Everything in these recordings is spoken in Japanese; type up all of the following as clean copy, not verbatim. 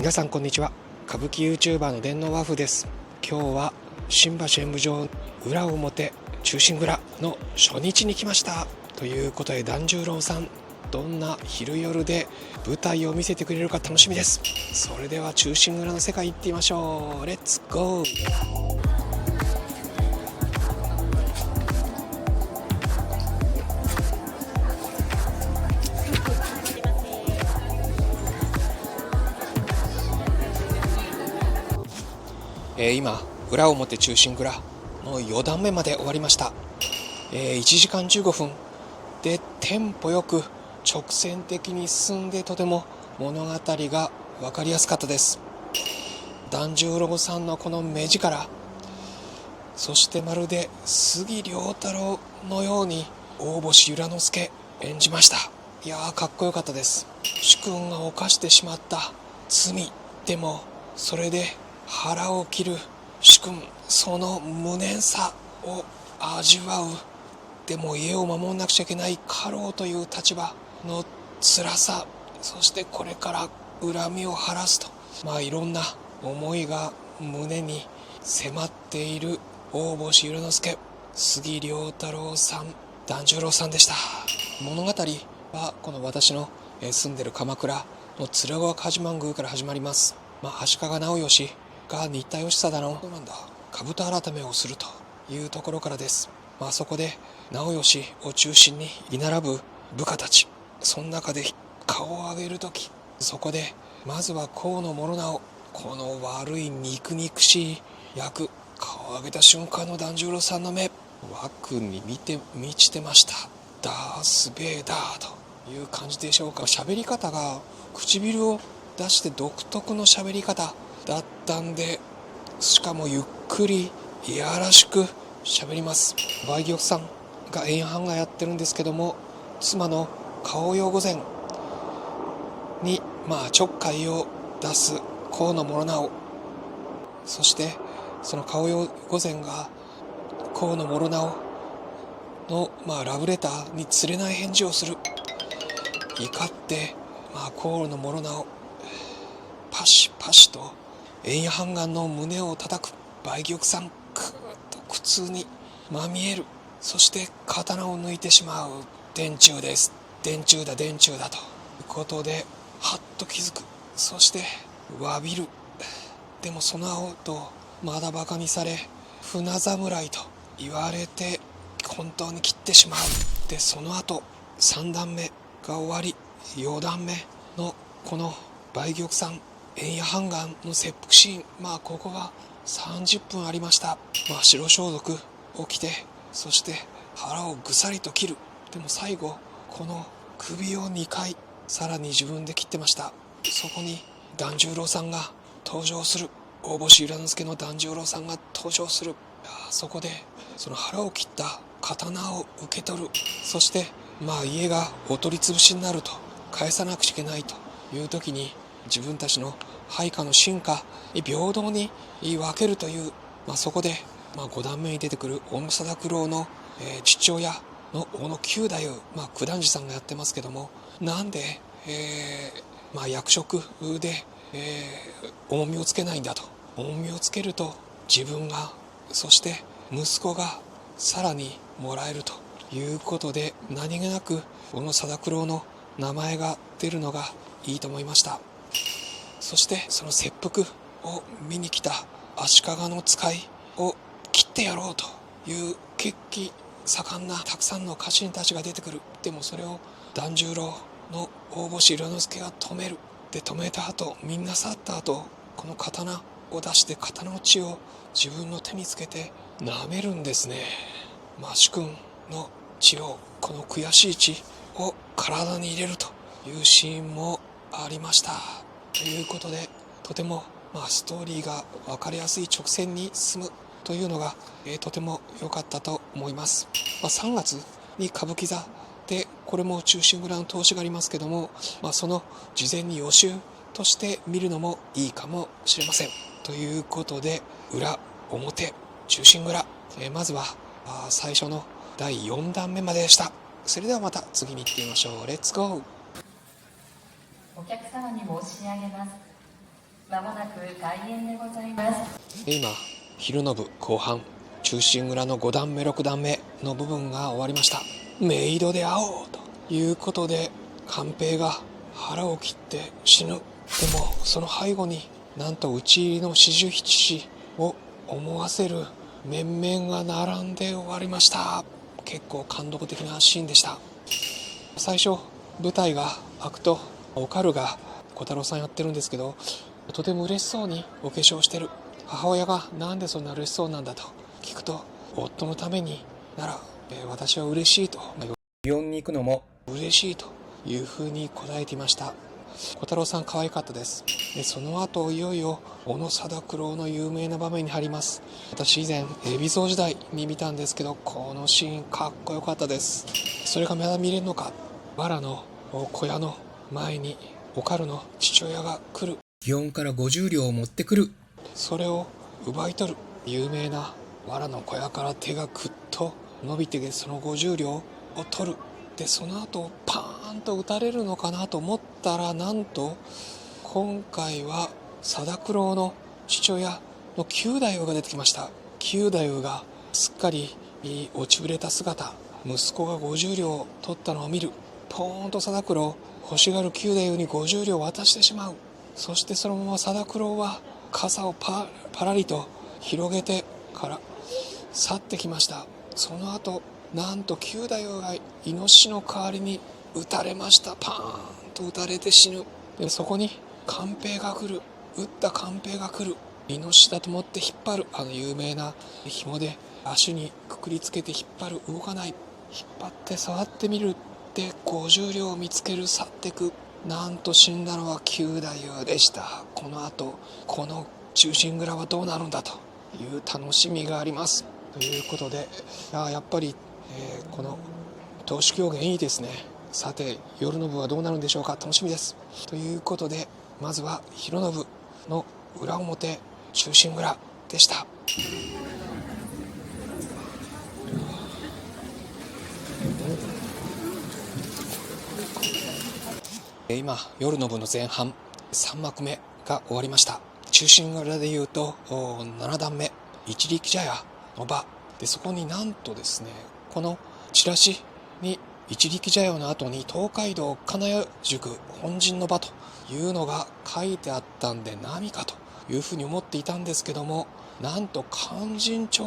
皆さんこんにちは。歌舞伎 YouTuber の電脳和風です。今日は新橋演舞場裏表忠臣蔵の初日に来ましたということで、團十郎さんどんな昼夜で舞台を見せてくれるか楽しみです。それでは忠臣蔵の世界行ってみましょう。レッツゴー。今裏表忠臣蔵の4段目まで終わりました。1時間15分でテンポよく直線的に進んで、とても物語が分かりやすかったです。團十郎さんのこの目力、そしてまるで杉良太郎のように大星由良之助演じました。いやー、かっこよかったです。主君が犯してしまった罪でも、それで腹を切る主君、その無念さを味わう。でも家を守らなくちゃいけない家老という立場の辛さ、そしてこれから恨みを晴らすと、いろんな思いが胸に迫っている大星由良之助、杉良太郎さん、團十郎さんでした。物語はこの私の住んでる鎌倉の鶴岡八幡宮から始まります。足利直義が新田義貞の兜改めをするというところからです。そこで直義を中心に居並ぶ部下たち、その中で顔を上げるとき、そこでまずは河野諸直、この悪い肉々しい役、顔を上げた瞬間の團十郎さんの目、枠に満ちてました。ダース・ベイダーという感じでしょうか。喋り方が唇を出して独特の喋り方だったんで、しかもゆっくりいやらしく喋ります。梅玉さんが演伴がやってるんですけども、妻の顔用御前にちょっかいを出す河野諸直、そしてその顔用御前が河野諸直のラブレターにつれない返事をする。怒って河野諸直パシパシと円半眼の胸を叩く梅玉さん、くーっと苦痛にまみえる。そして刀を抜いてしまう。電柱です、電柱だということではっと気づく。そして詫びる。でもその後まだバカにされ、船侍と言われて本当に切ってしまう。でその後3段目が終わり、4段目のこの梅玉さん円夜半眼の切腹シーン、ここが30分ありました。白装束を着て、そして腹をぐさりと切る。でも最後この首を2回さらに自分で切ってました。そこに團十郎さんが登場する。大星由良之助の團十郎さんが登場する。そこでその腹を切った刀を受け取る。そして家がお取り潰しになると、返さなくちゃいけないという時に、自分たちの配下の臣下に平等に分けるという、そこで5段目に出てくる小野貞九郎の、父親の小野九太夫、九段次さんがやってますけども、なんで、役職で、重みをつけないんだと。重みをつけると自分が、そして息子がさらにもらえるということで、何気なく小野貞九郎の名前が出るのがいいと思いました。そしてその切腹を見に来た足利の使いを切ってやろうという血気盛んなたくさんの家臣たちが出てくる。でもそれを團十郎の大星由良之助が止める。で止めた後、みんな去った後、この刀を出して刀の血を自分の手につけて舐めるんですね。主君の血を、この悔しい血を体に入れるというシーンもありました。ということで、とてもストーリーが分かりやすい、直線に進むというのが、とても良かったと思います。3月に歌舞伎座で、これも忠臣蔵の投資がありますけども、その事前に予習として見るのもいいかもしれません。ということで、裏表忠臣蔵、まずは最初の第4弾目まででした。それではまた次に行ってみましょう。レッツゴー。お客様に申し上げます。まもなく開演でございます。今昼の部後半、忠臣蔵の5段目6段目の部分が終わりました。メイドで会おうということで官兵が腹を切って死ぬ。でもその背後になんと討ち入りの四十七士を思わせる面々が並んで終わりました。結構感動的なシーンでした。最初舞台が開くとおかるが小太郎さんやってるんですけど、とても嬉しそうにお化粧してる。母親がなんでそんな嬉しそうなんだと聞くと、夫のためになら、私は嬉しいと、病院に行くのも嬉しいというふうに答えていました。小太郎さん可愛かったです。でその後いよいよ小野貞九郎の有名な場面に入ります。私以前海老蔵時代に見たんですけど、このシーンかっこよかったです。それがまだ見れるのか。藁の小屋の前におかるの父親が来る。祇園から50両を持ってくる。それを奪い取る。有名な藁の小屋から手がぐっと伸びて、その50両を取る。でその後パーンと撃たれるのかなと思ったら、なんと今回は貞九郎の父親の九太夫が出てきました。九太夫がすっかり落ちぶれた姿、息子が50両を取ったのを見る。ポーンと貞九郎、欲しがる九太夫に50両を渡してしまう。そしてそのまま貞九郎は傘をパラリと広げてから去ってきました。その後なんと九太夫がイノシシの代わりに撃たれました。パーンと撃たれて死ぬ。でそこに官兵が来る。撃った官兵が来る。イノシシだと思って引っ張る。有名な紐で足にくくりつけて引っ張る。動かない。引っ張って触ってみる。で50両を見つける。去ってく。なんと死んだのは九太夫でした。この後この忠臣蔵はどうなるんだという楽しみがあります。ということでやっぱり、この投手狂言いいですね。さて夜の部はどうなるんでしょうか。楽しみです。ということでまずは昼の部の裏表忠臣蔵でした。今夜の部の前半3幕目が終わりました。忠臣蔵でいうと7段目一力茶屋の場で、そこになんとですね、このチラシに一力茶屋の後に東海道金谷塾本陣の場というのが書いてあったんで何かというふうに思っていたんですけども、なんと勧進帳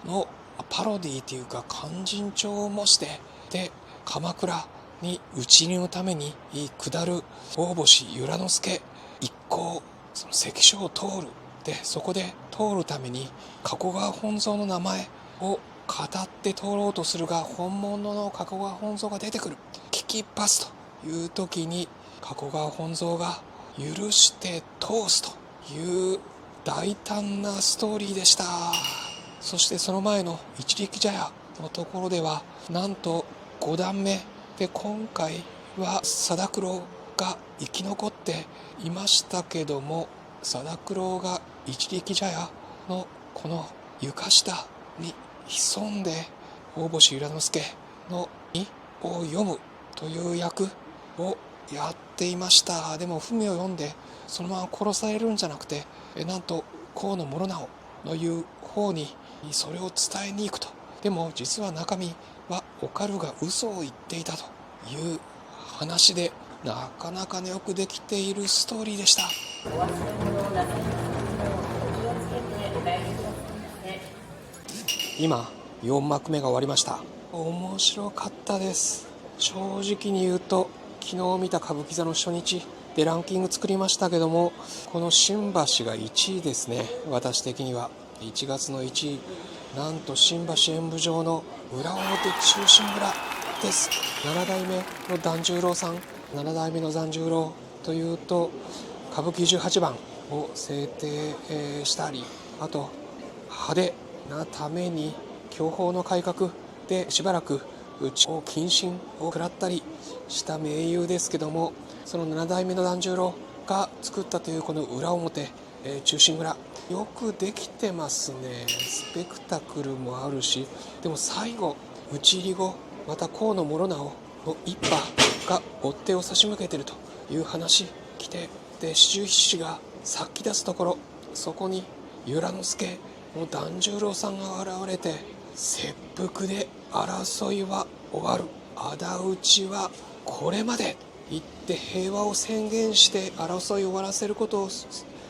のパロディというか勧進帳を模して、で鎌倉に討ち入りのために下る大星由良之助一行、その関所を通る。でそこで通るために加古川本蔵の名前を語って通ろうとするが、本物の加古川本蔵が出てくる。危機一髪という時に加古川本蔵が許して通すという大胆なストーリーでした。そしてその前の一力茶屋のところではなんと5段目で、今回は貞九郎が生き残っていましたけども、貞九郎が一力茶屋のこの床下に潜んで大星由良之助の意を読むという役をやっていました。でも文を読んでそのまま殺されるんじゃなくて、なんと河野諸直のいう方にそれを伝えに行くと。でも実は中身はおかるが嘘を言っていたという話で、なかなかよくできているストーリーでした。お忘れ物をなさいますようお気をつけてお帰りくださいませ。今4幕目が終わりました。面白かったです。正直に言うと昨日見た歌舞伎座の初日でランキング作りましたけども、この新橋が1位ですね。私的には1月の1位、なんと新橋演舞場の裏表忠臣蔵です。7代目の團十郎さん、7代目の團十郎というと歌舞伎18番を制定したり、あと派手なために享保の改革でしばらく謹慎を食らったりした名優ですけども、その7代目の團十郎が作ったというこの裏表忠臣蔵、よくできてますね。スペクタクルもあるし、でも最後討ち入り後また河野諸直の一派が追っ手を差し向けているという話来て、で四十七士がさっき出すところ、そこに由良之助の團十郎さんが現れて、切腹で争いは終わる、仇討ちはこれまで言って平和を宣言して争いを終わらせることを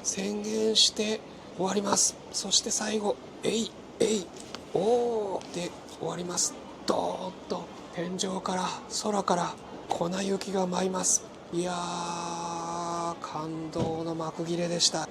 宣言して終わります。そして最後えいえいおーで終わります。ドーンと天井から空から粉雪が舞います。いやー、感動の幕切れでした。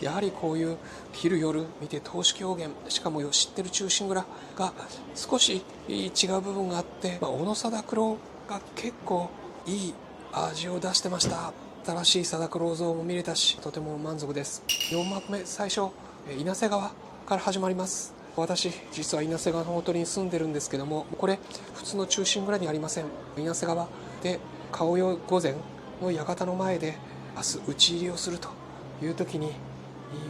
やはりこういう昼夜見て投資狂言、しかも知ってる忠臣蔵が少し違う部分があって、小野貞九郎が結構いい味を出してました。新しい貞九郎像も見れたし、とても満足です。4幕目、最初稲瀬川から始まります。私実は稲瀬川のほとりに住んでるんですけども、これ普通の忠臣蔵にありません。稲瀬川で顔よ御前の館の前で明日討ち入りをするという時に、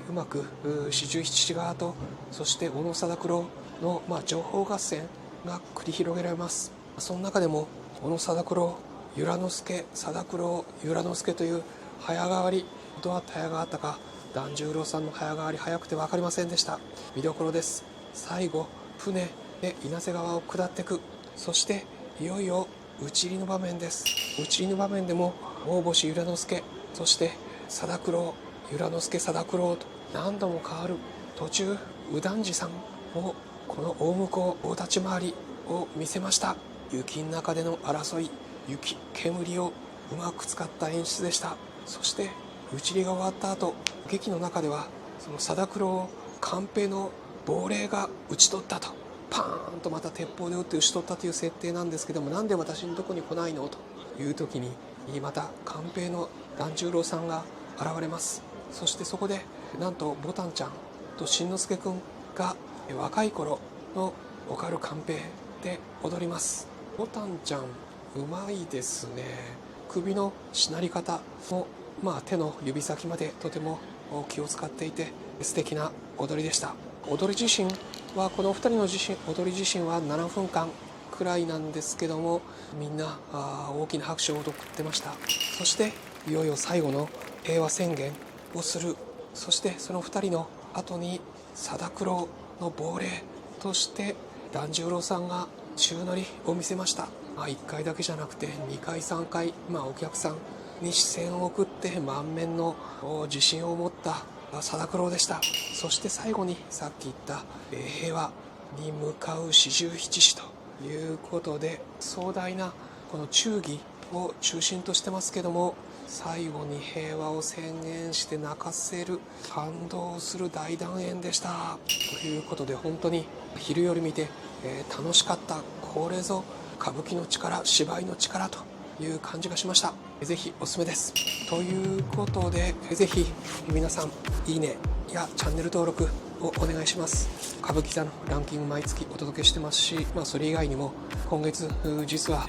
うまく四十七側とそして小野貞九郎の情報合戦が繰り広げられます。その中でも小野貞九郎、由良之助、貞九郎、由良之助という早変わり、どうやって早変わったか、團十郎さんの早変わり早くて分かりませんでした。見どころです。最後船で稲瀬川を下っていく、そしていよいよ討ち入りの場面です。討ち入りの場面でも大星由良之助、そして貞九郎、由良之助、貞九郎と何度も変わる。途中右團次さんもこの大向こう大立ち回りを見せました。雪の中での争い、雪煙をうまく使った演出でした。そして討ち入りが終わった後、劇の中ではその貞九郎を官兵の亡霊が討ち取ったと、パーンとまた鉄砲で撃って討ち取ったという設定なんですけども、なんで私のとこに来ないのという時にまた官兵の團十郎さんが現れます。そしてそこでなんとボタンちゃんと新之助くんが若い頃のおかる官兵で踊ります。ボタンちゃんうまいですね。首のしなり方も、手の指先までとても気を使っていて素敵な踊りでした。踊り自身はこの2人の踊り自身は7分間くらいなんですけども、みんな大きな拍手を送ってました。そしていよいよ最後の平和宣言をする。そしてその2人の後に貞九郎の亡霊として團十郎さんが宙乗りを見せました。1回だけじゃなくて2回3回、お客さんに視線を送って満面の自信を持った貞九郎でした。そして最後にさっき言った平和に向かう四十七士ということで、壮大なこの忠義を中心としてますけども、最後に平和を宣言して泣かせる、感動する大団円でした。ということで本当に昼夜見て、楽しかった。これぞ歌舞伎の力、芝居の力という感じがしました。ぜひおすすめです。ということでぜひ皆さんいいねやチャンネル登録をお願いします。歌舞伎座のランキング毎月お届けしてますし、それ以外にも今月実は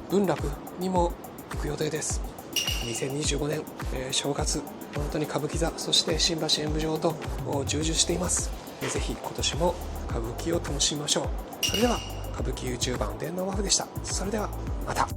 文楽にも行く予定です。2025年、正月本当に歌舞伎座、そして新橋演舞場と充実しています。ぜひ今年も歌舞伎を楽しみましょう。それでは歌舞伎 YouTuber の電脳ワフでした。それではまた。